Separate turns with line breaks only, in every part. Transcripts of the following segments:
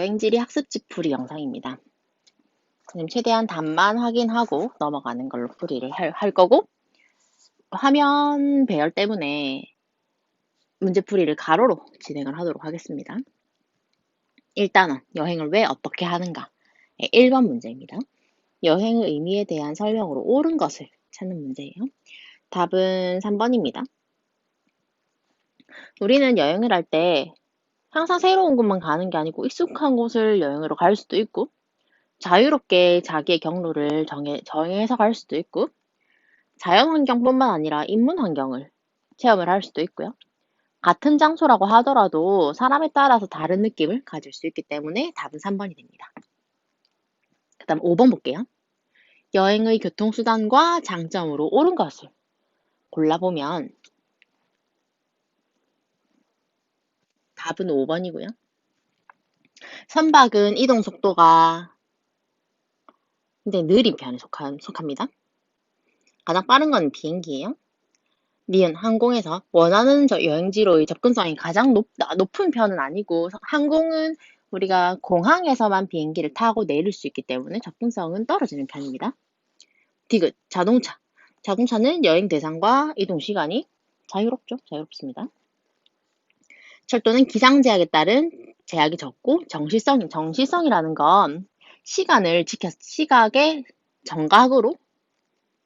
여행지리 학습지 풀이 영상입니다. 지금 최대한 답만 확인하고 넘어가는 걸로 풀이를 할 거고, 화면 배열 때문에 문제풀이를 가로로 진행을 하도록 하겠습니다. 일단은 여행을 왜 어떻게 하는가? 1번 문제입니다. 여행의 의미에 대한 설명으로 옳은 것을 찾는 문제예요. 답은 3번입니다. 우리는 여행을 할 때 항상 새로운 곳만 가는 게 아니고 익숙한 곳을 여행으로 갈 수도 있고, 자유롭게 자기의 경로를 정해서 갈 수도 있고, 자연 환경뿐만 아니라 인문 환경을 체험을 할 수도 있고요. 같은 장소라고 하더라도 사람에 따라서 다른 느낌을 가질 수 있기 때문에 답은 3번이 됩니다. 그 다음 5번 볼게요. 여행의 교통수단과 장점으로 옳은 것을 골라보면 답은 5번이고요. 선박은 이동 속도가 굉장히 느린 편에 속합니다. 가장 빠른 건 비행기예요. 니은 항공에서 원하는 여행지로의 접근성이 가장 높은 편은 아니고, 항공은 우리가 공항에서만 비행기를 타고 내릴 수 있기 때문에 접근성은 떨어지는 편입니다. 디귿 자동차. 자동차는 여행 대상과 이동 시간이 자유롭습니다. 철도는 기상 제약에 따른 제약이 적고, 정시성이라는 건 시각의 정각으로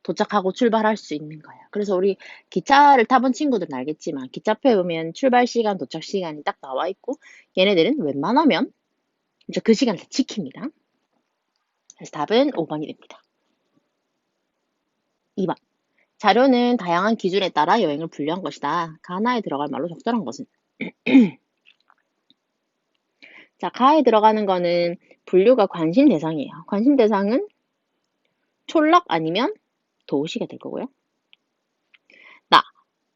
도착하고 출발할 수 있는 거예요. 그래서 우리 기차를 타본 친구들은 알겠지만, 기차표에 보면 출발 시간, 도착 시간이 딱 나와 있고, 얘네들은 웬만하면 이제 그 시간을 다 지킵니다. 그래서 답은 5번이 됩니다. 2번. 자료는 다양한 기준에 따라 여행을 분류한 것이다. 가나에 들어갈 말로 적절한 것은? 자, 가에 들어가는 거는 분류가 관심 대상이에요. 관심 대상은 촌락 아니면 도시가 될 거고요.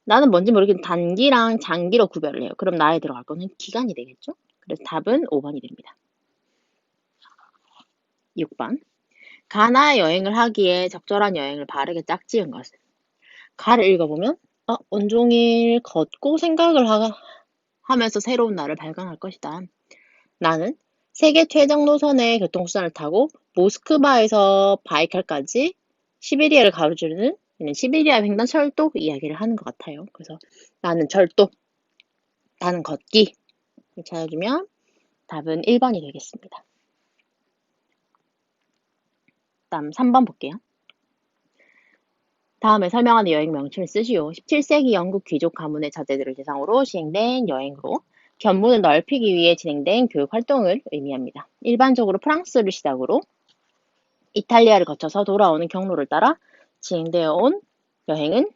나는 뭔지 모르겠는데 단기랑 장기로 구별을 해요. 그럼 나에 들어갈 거는 기간이 되겠죠? 그래서 답은 5번이 됩니다. 6번. 가나 여행을 하기에 적절한 여행을 바르게 짝지은 것은? 가를 읽어보면 온종일 걷고 생각을 하면서 새로운 나를 발견할 것이다. 나는 세계 최정 노선의 교통수단을 타고 모스크바에서 바이칼까지 시베리아를 가로지르는 시베리아 횡단 철도 이야기를 하는 것 같아요. 그래서 나는 철도, 나는 걷기 찾아주면 답은 1번이 되겠습니다. 다음 3번 볼게요. 다음에 설명하는 여행 명칭을 쓰시오. 17세기 영국 귀족 가문의 자제들을 대상으로 시행된 여행으로 견문을 넓히기 위해 진행된 교육 활동을 의미합니다. 일반적으로 프랑스를 시작으로 이탈리아를 거쳐서 돌아오는 경로를 따라 진행되어 온 여행은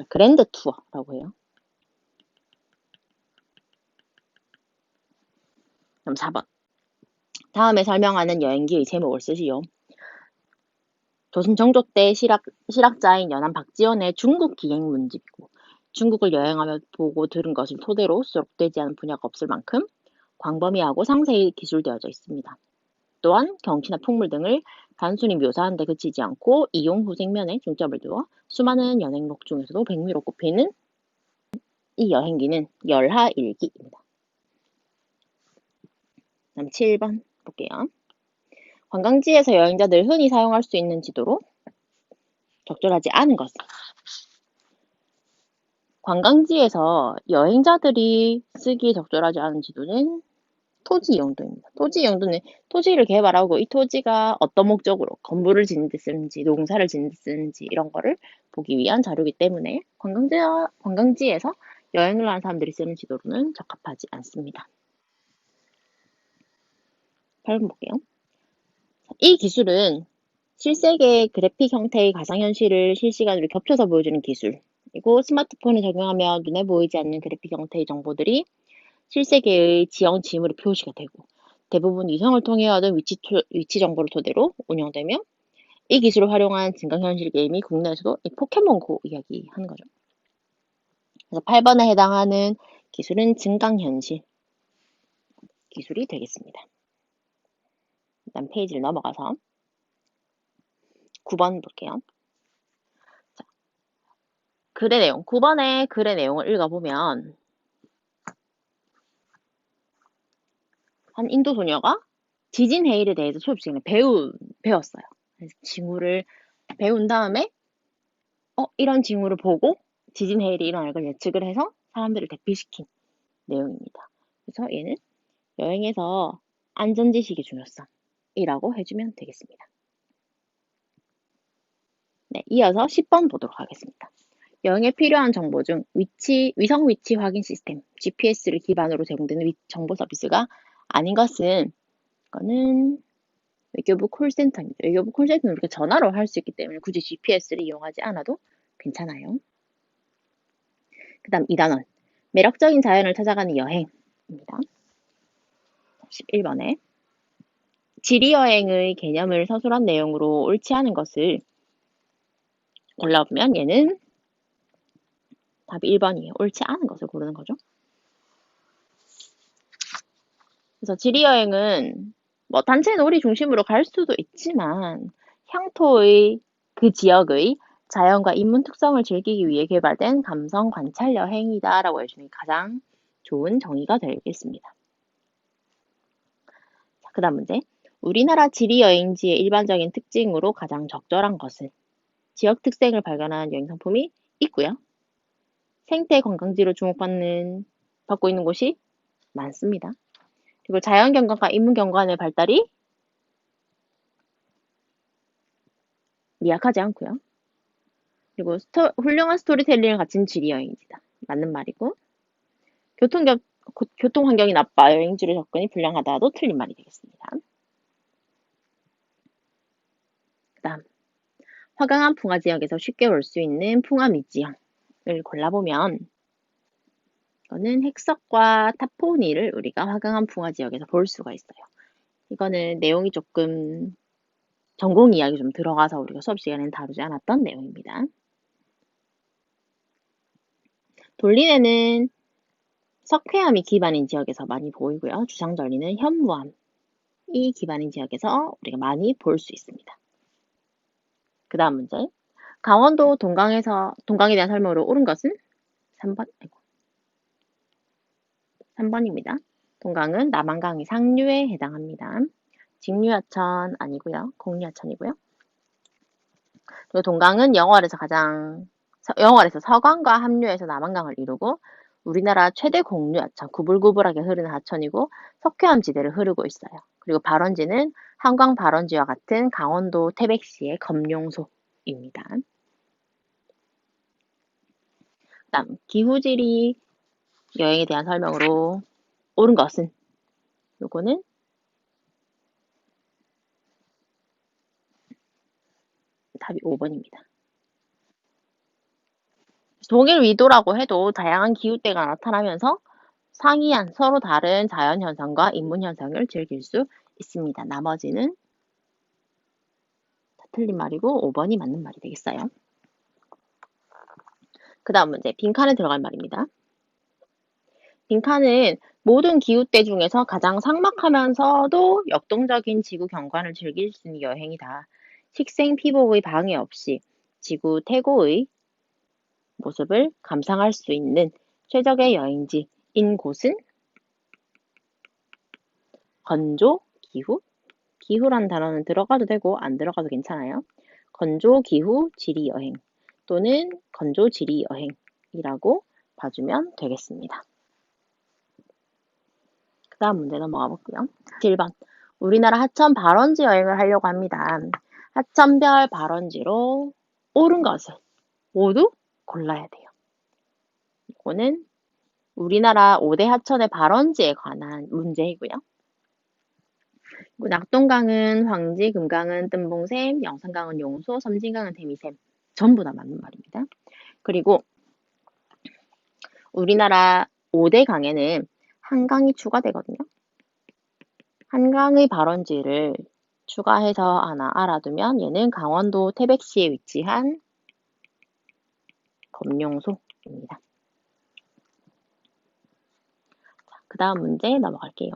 그랜드 투어라고 해요. 그럼 4번. 다음에 설명하는 여행기의 제목을 쓰시오. 조선 정조 때 실학자인 연안 박지원의 중국 기행 문집이고, 중국을 여행하며 보고 들은 것을 토대로 수록되지 않은 분야가 없을 만큼 광범위하고 상세히 기술되어져 있습니다. 또한 경치나 풍물 등을 단순히 묘사하는 데 그치지 않고 이용 후 생면에 중점을 두어 수많은 여행록 중에서도 백미로 꼽히는 이 여행기는 열하일기입니다. 다음 7번 볼게요. 관광지에서 여행자들 흔히 사용할 수 있는 지도로 적절하지 않은 것은? 관광지에서 여행자들이 쓰기에 적절하지 않은 지도는 토지 용도입니다. 토지 용도는 토지를 개발하고 이 토지가 어떤 목적으로 건물을 짓는 데 쓰는지, 농사를 짓는 데 쓰는지 이런 거를 보기 위한 자료이기 때문에 관광지에서 여행을 하는 사람들이 쓰는 지도로는 적합하지 않습니다. 8번 볼게요. 이 기술은 실세계 그래픽 형태의 가상현실을 실시간으로 겹쳐서 보여주는 기술이고, 스마트폰을 적용하며 눈에 보이지 않는 그래픽 형태의 정보들이 실세계의 지형 지물이 표시가 되고, 대부분 위성을 통해 얻은 위치 정보를 토대로 운영되며, 이 기술을 활용한 증강현실 게임이 국내에서도 포켓몬고 이야기하는 거죠. 그래서 8번에 해당하는 기술은 증강현실 기술이 되겠습니다. 일단 페이지를 넘어가서 9번 볼게요. 자, 글의 내용, 9번의 글의 내용을 읽어보면 한 인도 소녀가 지진 해일에 대해서 수업 시간에 배웠어요. 그래서 징후를 배운 다음에 이런 징후를 보고 지진 해일이 일어날 걸 예측을 해서 사람들을 대피시킨 내용입니다. 그래서 얘는 여행에서 안전지식의 중요성이라고 해주면 되겠습니다. 네, 이어서 10번 보도록 하겠습니다. 여행에 필요한 정보 중 위성 위치 확인 시스템, GPS를 기반으로 제공되는 정보 서비스가 아닌 것은, 이거는 외교부 콜센터입니다. 외교부 콜센터는 우리가 전화로 할 수 있기 때문에 굳이 GPS를 이용하지 않아도 괜찮아요. 그 다음 2단원. 매력적인 자연을 찾아가는 여행입니다. 11번에 지리여행의 개념을 서술한 내용으로 옳지 않은 것을 골라보면 얘는 답이 1번이에요. 옳지 않은 것을 고르는 거죠. 그래서 지리여행은 뭐 단체 놀이 중심으로 갈 수도 있지만 향토의 그 지역의 자연과 인문 특성을 즐기기 위해 개발된 감성 관찰 여행이다라고 해주는 게 가장 좋은 정의가 되겠습니다. 그 다음 문제. 우리나라 지리여행지의 일반적인 특징으로 가장 적절한 것은 지역 특색을 발견한 여행 상품이 있고요. 생태 관광지로 받고 있는 곳이 많습니다. 그리고 자연경관과 인문경관의 발달이 미약하지 않고요. 그리고 훌륭한 스토리텔링을 갖춘 지리여행지다. 맞는 말이고, 교통 환경이 나빠 여행지로 접근이 불량하다도 틀린 말이 되겠습니다. 그 다음, 화강암 풍화 지역에서 쉽게 볼 수 있는 풍화 미지형을 골라보면, 이거는 핵석과 타포니를 우리가 화강암 풍화 지역에서 볼 수가 있어요. 이거는 내용이 조금 전공 이야기 좀 들어가서 우리가 수업 시간에는 다루지 않았던 내용입니다. 돌리네는 석회암이 기반인 지역에서 많이 보이고요. 주상절리는 현무암이 기반인 지역에서 우리가 많이 볼 수 있습니다. 그 다음 문제. 강원도 동강에 대한 설명으로 옳은 것은 3번입니다. 동강은 남한강의 상류에 해당합니다. 직류하천 아니고요. 공류하천이고요. 그리고 동강은 영월에서 서강과 합류해서 남한강을 이루고 우리나라 최대 공류하천, 구불구불하게 흐르는 하천이고 석회암 지대를 흐르고 있어요. 그리고 발원지는 한강 발원지와 같은 강원도 태백시의 검룡소입니다. 다음 기후지리 여행에 대한 설명으로 옳은 것은 요거는 답이 5번입니다. 동일 위도라고 해도 다양한 기후대가 나타나면서 상이한 서로 다른 자연현상과 인문현상을 즐길 수 있습니다. 나머지는 다 틀린 말이고 5번이 맞는 말이 되겠어요. 그 다음 문제, 빈칸에 들어갈 말입니다. 빈칸은 모든 기후대 중에서 가장 삭막하면서도 역동적인 지구 경관을 즐길 수 있는 여행이다. 식생 피복의 방해 없이 지구 태고의 모습을 감상할 수 있는 최적의 여행지인 곳은 건조 기후? 기후란 단어는 들어가도 되고 안 들어가도 괜찮아요. 건조 기후 지리 여행 또는 건조 지리 여행이라고 봐주면 되겠습니다. 그 다음 문제 넘어가 볼게요. 7번. 우리나라 하천 발원지 여행을 하려고 합니다. 하천별 발원지로 옳은 것을 모두 골라야 돼요. 이거는 우리나라 5대 하천의 발원지에 관한 문제이고요. 낙동강은 황지, 금강은 뜸봉샘, 영산강은 용소, 섬진강은 대미샘. 전부 다 맞는 말입니다. 그리고 우리나라 5대 강에는 한강이 추가되거든요. 한강의 발원지를 추가해서 하나 알아두면 얘는 강원도 태백시에 위치한 검룡소입니다. 그 다음 문제 넘어갈게요.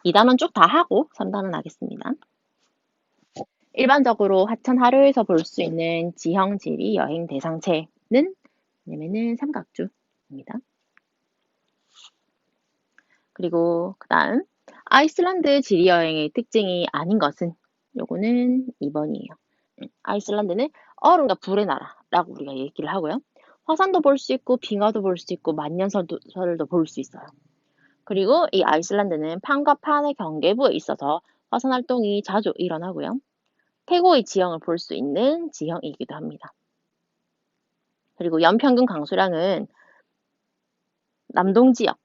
2단원 쭉 다 하고 3단원 하겠습니다. 일반적으로 하천 하류에서 볼 수 있는 지형, 지리, 여행 대상체는 뭐냐면은 삼각주입니다. 그리고 그 다음 아이슬란드 지리 여행의 특징이 아닌 것은 요거는 2번이에요. 아이슬란드는 얼음과 불의 나라라고 우리가 얘기를 하고요. 화산도 볼 수 있고 빙하도 볼 수 있고 만년설도 볼 수 있어요. 그리고 이 아이슬란드는 판과 판의 경계부에 있어서 화산 활동이 자주 일어나고요. 태고의 지형을 볼 수 있는 지형이기도 합니다. 그리고 연평균 강수량은 남동 지역,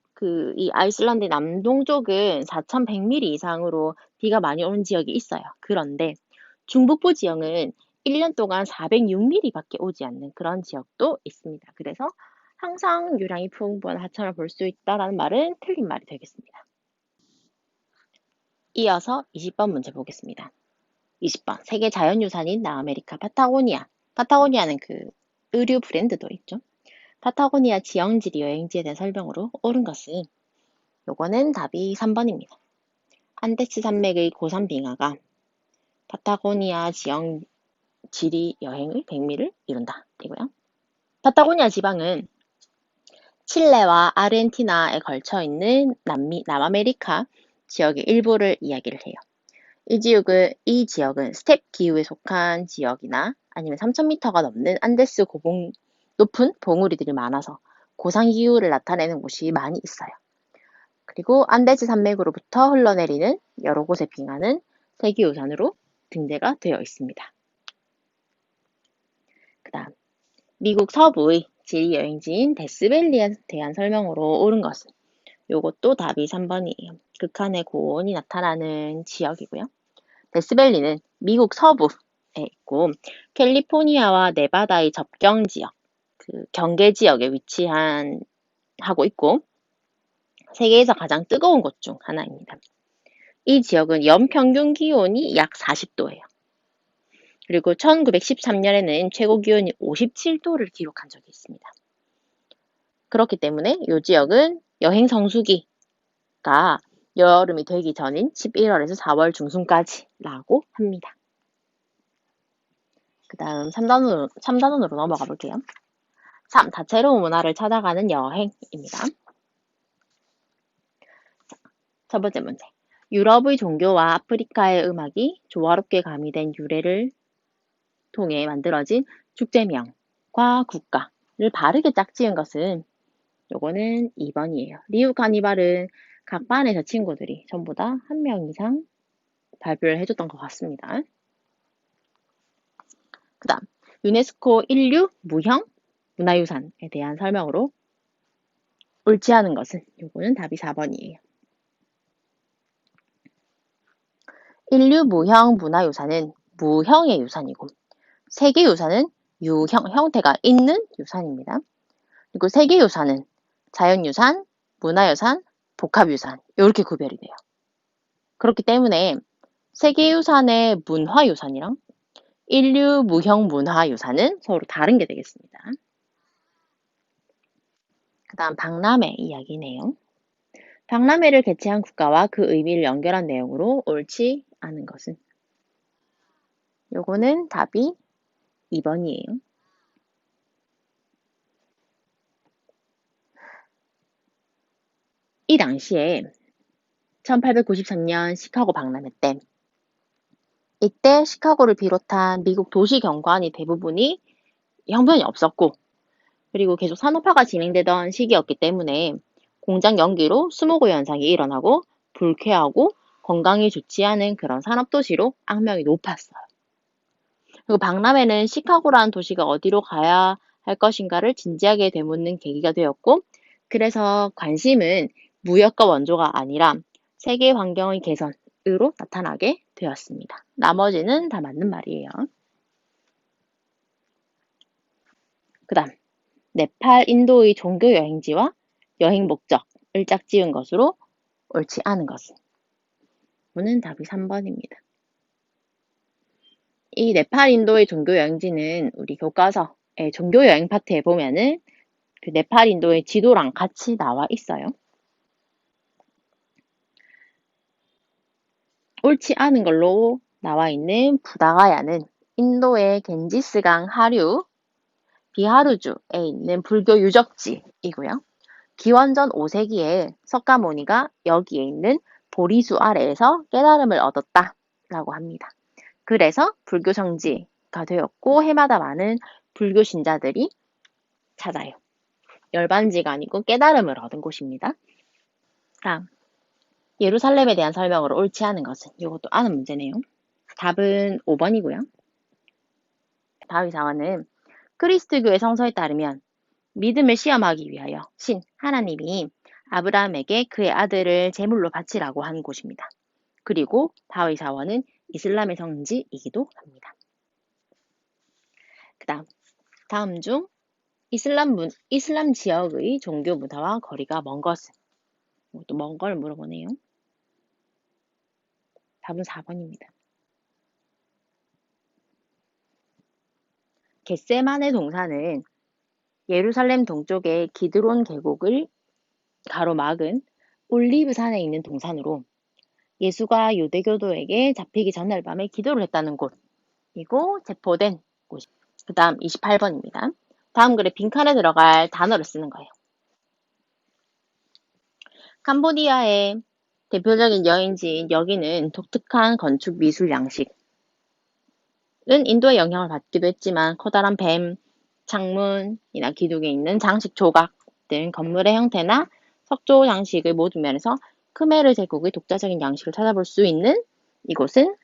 이 아이슬란드 남동쪽은 4,100mm 이상으로 비가 많이 오는 지역이 있어요. 그런데 중북부 지역은 1년 동안 406mm밖에 오지 않는 그런 지역도 있습니다. 그래서 항상 유량이 풍부한 하천을 볼 수 있다라는 말은 틀린 말이 되겠습니다. 이어서 20번 문제 보겠습니다. 20번 세계 자연유산인 남아메리카 파타고니아. 파타고니아는 의류 브랜드도 있죠. 파타고니아 지형지리 여행지에 대한 설명으로 옳은 것은 요거는 답이 3번입니다. 안데스 산맥의 고산 빙하가 파타고니아 지형 지리 여행의 백미를 이룬다. 이고요. 파타고니아 지방은 칠레와 아르헨티나에 걸쳐 있는 남아메리카 지역의 일부를 이야기를 해요. 이 지역은 스텝 기후에 속한 지역이나 아니면 3,000m가 넘는 안데스 높은 봉우리들이 많아서 고산 기후를 나타내는 곳이 많이 있어요. 그리고 안데스 산맥으로부터 흘러내리는 여러 곳의 빙하는 세계유산으로 등재가 되어 있습니다. 그 다음 미국 서부의 지리여행지인 데스밸리에 대한 설명으로 옳은 것은 요것도 답이 3번이에요. 극한의 고온이 나타나는 지역이고요. 데스밸리는 미국 서부에 있고 캘리포니아와 네바다의 접경 지역, 경계 지역에 하고 있고 세계에서 가장 뜨거운 곳 중 하나입니다. 이 지역은 연평균 기온이 약 40도예요. 그리고 1913년에는 최고 기온이 57도를 기록한 적이 있습니다. 그렇기 때문에 이 지역은 여행 성수기가 여름이 되기 전인 11월에서 4월 중순까지라고 합니다. 그 다음 3단원으로 넘어가 볼게요. 3. 다채로운 문화를 찾아가는 여행입니다. 첫 번째 문제. 유럽의 종교와 아프리카의 음악이 조화롭게 가미된 유래를 통해 만들어진 축제명과 국가를 바르게 짝지은 것은 요거는 2번이에요. 리우 카니발은 각 반에서 친구들이 전부 다 한 명 이상 발표를 해줬던 것 같습니다. 그 다음 유네스코 인류 무형 문화유산에 대한 설명으로 옳지 않은 것은 요거는 답이 4번이에요. 인류 무형 문화유산은 무형의 유산이고 세계유산은 유형, 형태가 있는 유산입니다. 그리고 세계유산은 자연유산, 문화유산, 복합유산 이렇게 구별이 돼요. 그렇기 때문에 세계유산의 문화유산이랑 인류 무형 문화유산은 서로 다른 게 되겠습니다. 그 다음 박람회 이야기네요. 박람회를 개최한 국가와 그 의미를 연결한 내용으로 옳지 않은 것은 요거는 답이 2번이에요. 이 당시에 1893년 시카고 박람회 때 이때 시카고를 비롯한 미국 도시 경관이 대부분이 형편이 없었고 그리고 계속 산업화가 진행되던 시기였기 때문에 공장 연기로 스모그 현상이 일어나고 불쾌하고 건강이 좋지 않은 그런 산업도시로 악명이 높았어요. 그리고 박람회는 시카고라는 도시가 어디로 가야 할 것인가를 진지하게 되묻는 계기가 되었고 그래서 관심은 무역과 원조가 아니라 세계 환경의 개선으로 나타나게 되었습니다. 나머지는 다 맞는 말이에요. 그 다음 네팔, 인도의 종교 여행지와 여행 목적을 짝지은 것으로 옳지 않은 것은 이는 답이 3번입니다. 이 네팔, 인도의 종교 여행지는 우리 교과서의 종교 여행 파트에 보면은 그 네팔, 인도의 지도랑 같이 나와 있어요. 옳지 않은 걸로 나와 있는 부다가야는 인도의 겐지스강 하류 비하르주에 있는 불교 유적지이고요. 기원전 5세기에 석가모니가 여기에 있는 보리수 아래에서 깨달음을 얻었다라고 합니다. 그래서 불교 성지가 되었고 해마다 많은 불교 신자들이 찾아요. 열반지가 아니고 깨달음을 얻은 곳입니다. 다음, 예루살렘에 대한 설명으로 옳지 않은 것은 이것도 아는 문제네요. 답은 5번이고요. 다음 사원은 그리스도교의 성서에 따르면 믿음을 시험하기 위하여 신 하나님이 아브라함에게 그의 아들을 제물로 바치라고 한 곳입니다. 그리고 다윗 사원은 이슬람의 성지이기도 합니다. 다음 중 이슬람 지역의 종교 문화와 거리가 먼 것은? 또 먼 걸 물어보네요. 답은 4번입니다. 겟세마네 동산은 예루살렘 동쪽의 기드론 계곡을 가로막은 올리브산에 있는 동산으로 예수가 유대교도에게 잡히기 전날 밤에 기도를 했다는 곳이고 체포된 곳입니다. 그 다음 28번입니다. 다음 글에 빈칸에 들어갈 단어를 쓰는 거예요. 캄보디아의 대표적인 여행지인 여기는 독특한 건축 미술 양식은 인도의 영향을 받기도 했지만 커다란 뱀, 창문이나 기둥에 있는 장식 조각 등 건물의 형태나 석조 장식의 모든 면에서 크메르 제국의 독자적인 양식을 찾아볼 수 있는 이곳은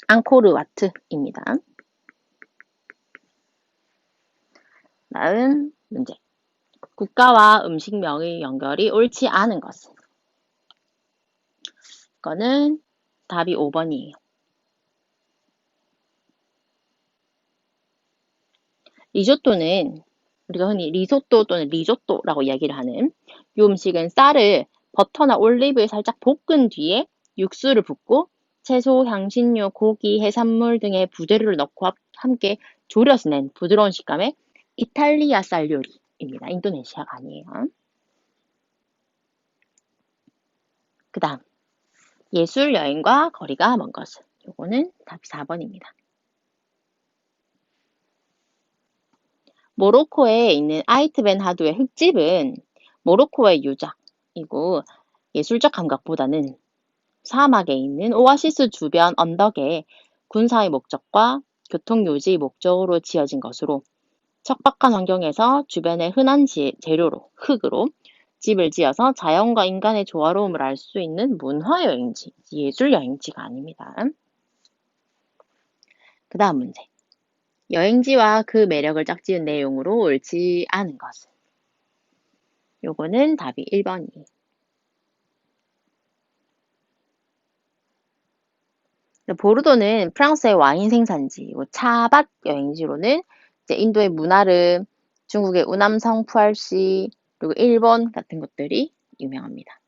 앙코르와트입니다. 다음 문제. 국가와 음식명의 연결이 옳지 않은 것은? 이거는 답이 5번이에요. 리조또는 우리가 흔히 리소또 또는 리조또라고 이야기를 하는 이 음식은 쌀을 버터나 올리브에 살짝 볶은 뒤에 육수를 붓고 채소, 향신료, 고기, 해산물 등의 부재료를 넣고 함께 졸여서 낸 부드러운 식감의 이탈리아 쌀 요리입니다. 인도네시아가 아니에요. 그 다음 예술 여행과 거리가 먼 것은? 요거는 답이 4번입니다. 모로코에 있는 아이트 벤 하두의 흙집은 모로코의 유적이고 예술적 감각보다는 사막에 있는 오아시스 주변 언덕에 군사의 목적과 교통요지의 목적으로 지어진 것으로 척박한 환경에서 주변의 흔한 재료로 흙으로 집을 지어서 자연과 인간의 조화로움을 알 수 있는 문화여행지, 예술여행지가 아닙니다. 그 다음 문제. 여행지와 그 매력을 짝지은 내용으로 옳지 않은 것은? 요거는 답이 1번이에요. 보르도는 프랑스의 와인 생산지, 차밭 여행지로는 이제 인도의 문화르, 중국의 우남성 푸알시, 그리고 일본 같은 것들이 유명합니다.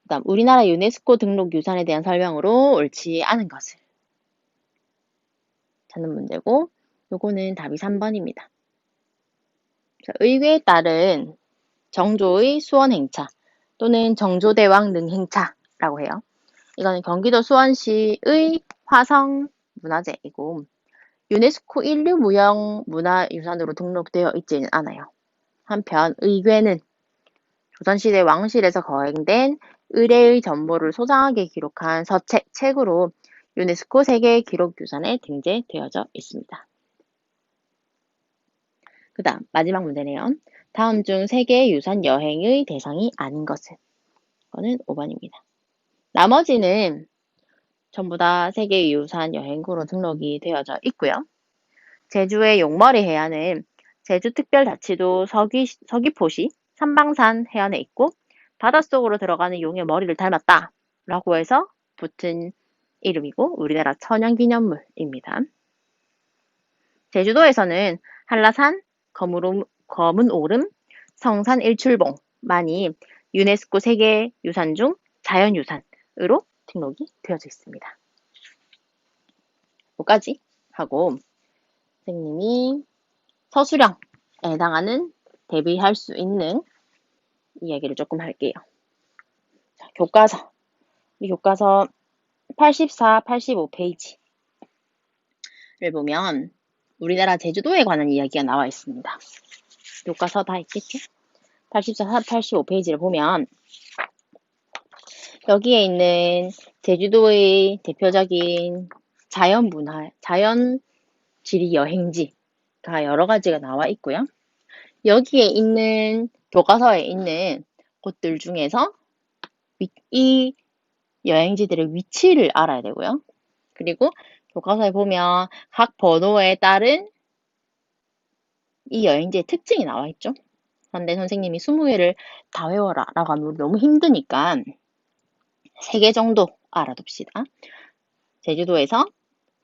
그다음 우리나라 유네스코 등록 유산에 대한 설명으로 옳지 않은 것을 찾는 문제고, 요거는 답이 3번입니다. 의궤에 따른 정조의 수원행차 또는 정조대왕 능행차라고 해요. 이거는 경기도 수원시의 화성 문화재이고 유네스코 인류무형문화유산으로 등록되어 있지는 않아요. 한편 의궤는 조선시대 왕실에서 거행된 의례의 전모를 소장하게 기록한 책으로 유네스코 세계기록유산에 등재되어져 있습니다. 그 다음 마지막 문제네요. 다음 중 세계유산 여행의 대상이 아닌 것은? 이거는 5번입니다. 나머지는 전부 다 세계유산 여행구로 등록이 되어져 있고요. 제주의 용머리 해안은 제주특별자치도 서귀포시 삼방산 해안에 있고 바닷속으로 들어가는 용의 머리를 닮았다 라고 해서 붙은 이름이고 우리나라 천연기념물입니다. 제주도에서는 한라산, 검은오름, 성산 일출봉만이 유네스코 세계유산 중 자연유산으로 등록이 되어져 있습니다. 여기까지 하고 선생님이 서술형에 해당하는 대비할 수 있는 이야기를 조금 할게요. 자, 교과서. 이 교과서 84, 85페이지를 보면 우리나라 제주도에 관한 이야기가 나와 있습니다. 교과서 다 있겠죠? 84, 85페이지를 보면 여기에 있는 제주도의 대표적인 자연문화, 자연지리 여행지가 여러 가지가 나와 있고요. 여기에 있는 교과서에 있는 곳들 중에서 이 여행지들의 위치를 알아야 되고요. 그리고 교과서에 보면 각 번호에 따른 이 여행지의 특징이 나와 있죠. 그런데 선생님이 20개를 다 외워라 라고 하면 너무 힘드니까 3개 정도 알아둡시다. 제주도에서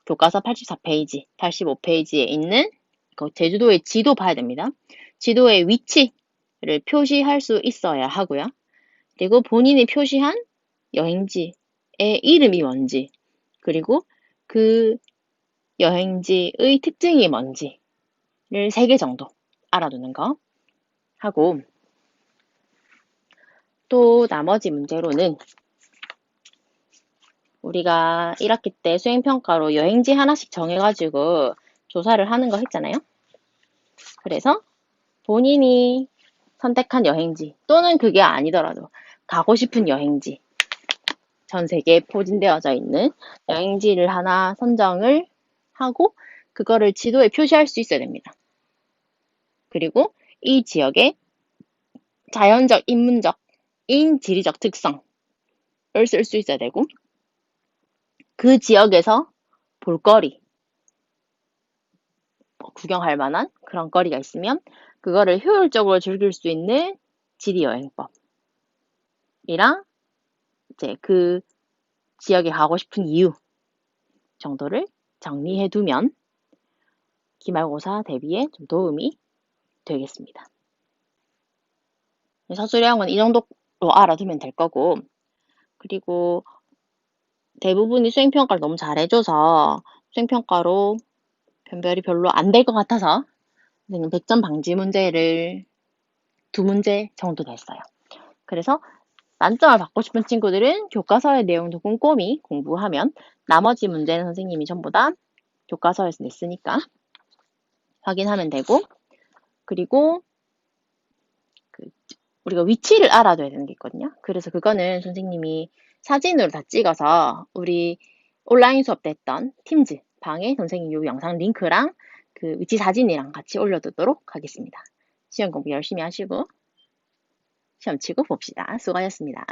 교과서 84페이지, 85페이지에 있는 제주도의 지도 봐야 됩니다. 지도의 위치를 표시할 수 있어야 하고요. 그리고 본인이 표시한 여행지의 이름이 뭔지, 그리고 그 여행지의 특징이 뭔지를 3개 정도 알아두는 거 하고, 또 나머지 문제로는 우리가 1학기 때 수행평가로 여행지 하나씩 정해가지고 조사를 하는 거 했잖아요. 그래서 본인이 선택한 여행지 또는 그게 아니더라도 가고 싶은 여행지, 전 세계에 포진되어져 있는 여행지를 하나 선정을 하고 그거를 지도에 표시할 수 있어야 됩니다. 그리고 이 지역의 자연적, 인문적, 지리적 특성을 쓸 수 있어야 되고 그 지역에서 볼거리, 구경할 만한 그런 거리가 있으면 그거를 효율적으로 즐길 수 있는 지리여행법이랑 이제 그 지역에 가고 싶은 이유 정도를 정리해 두면 기말고사 대비에 좀 도움이 되겠습니다. 서술형은 이 정도로 알아두면 될 거고, 그리고 대부분이 수행평가를 너무 잘해줘서 수행평가로 변별이 별로 안 될 것 같아서 100점 방지 문제를 2문제 정도 냈어요. 그래서 만점을 받고 싶은 친구들은 교과서의 내용도 꼼꼼히 공부하면 나머지 문제는 선생님이 전부 다 교과서에서 냈으니까 확인하면 되고, 그리고 우리가 위치를 알아둬야 되는 게 있거든요. 그래서 그거는 선생님이 사진으로 다 찍어서 우리 온라인 수업 때 했던 팀즈 방에 선생님 요 영상 링크랑 그 위치 사진이랑 같이 올려두도록 하겠습니다. 시험 공부 열심히 하시고 시험 치고 봅시다. 수고하셨습니다.